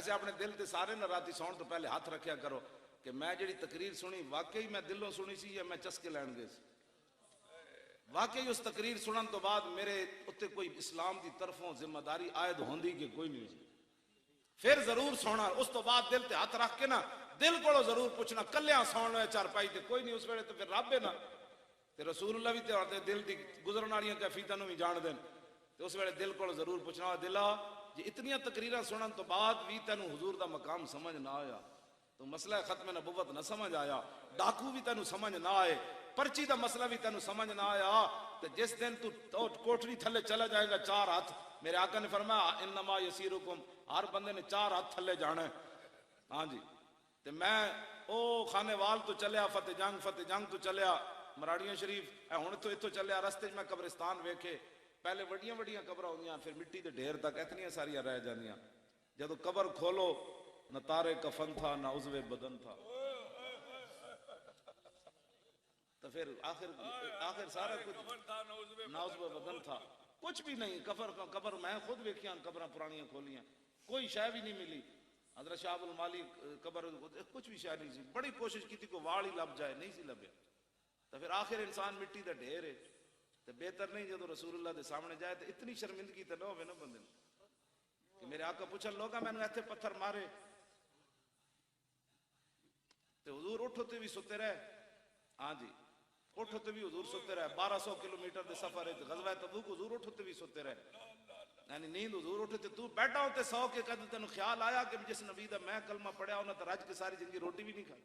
ویسے اپنے دل تے سارے نہ راتی سون تو پہلے ہاتھ رکھیا کرو کہ میں جڑی تقریر سنی واقعی میں دلوں سنی سی یا میں چسکے لین گئے سی. واقعی اس تقریر سنن تو بعد میرے اتنے کوئی اسلام دی طرفوں ذمہ داری عائد ہوندی کہ کوئی نہیں سی. پھر ضرور سونا اس تو بعد دل تے ہاتھ رکھ کے نا دل کو ضرور پوچھنا کلیاں سون ہے چارپائی تے کوئی نہیں اس ویلے تو پھر رب ہے نا تے رسول اللہ بھی تے دل دی گزرن والیاں کیفیتاں نوں بھی جان دین تے اس ویلے دل کو ضرور پوچھنا دلا جی اتنی تقریراں سنن تو بعد بھی تینوں حضور دا مقام سمجھ نہ آیا تو مسئلہ ختم نبوت نہ سمجھ آیا ڈاکو بھی تینوں سمجھ نہ آئے پرچی دا مسئلہ بھی تینوں سمجھ نہ آیا تو جس دن تو کوٹری تھلے چلا جائے گا 4 ہاتھ میرے آقا نے فرمایا انما یسیرکم ہر بندے نے 4 ہاتھ تھلے جانا ہے. ہاں جی تے میں او خانے وال تو چلیا فتح جنگ تو چلیا مراڑیاں شریف ہن تو اتوں چلیا رستے میں قبرستان ویکھے پہلے وڈیاں وڈیاں قبراں ہوندیاں پھر مٹی دے ڈھیر تک اتنی ساریاں رہ جاندیاں جدوں قبر کھولو نہ تارے کفن تھا نہ عضو بدن تھا تو پھر آخر سارا کچھ نہ عضو بدن تھا کچھ بھی نہیں. قبر میں خود ویکھیاں قبراں پرانیاں کھولیاں کوئی شے بھی نہیں ملی. حضرت شاہ المالی قبر کچھ بھی شے نہیں سی بڑی کوشش کی تھی کوئی واڑ ہی لب جائے نہیں سی لبیا تو پھر آخر انسان مٹی دا ڈھیر ہے تو بہتر نہیں جدو رسول اللہ دے سامنے جائے تو اتنی شرمندگی تو نہ ہوئے نا بندے کہ میرے آقا پوچھن لوگا میں نے ایتھے پتھر مارے تو حضور اٹھوتے بھی ستے رہے. ہاں جی اٹھوتے بھی حضور ستے رہے 1200 کلومیٹر دے سفر ہے غزوہ تبوک حضور اٹھوتے بھی ستے رہے یعنی نیند حضور اٹھتے تو بیٹھا ہوتے 100 کے قد تینوں خیال آیا کہ جس نبی دا میں کلمہ پڑھیا انہوں نے رج کے ساری زندگی روٹی بھی نہیں کھائی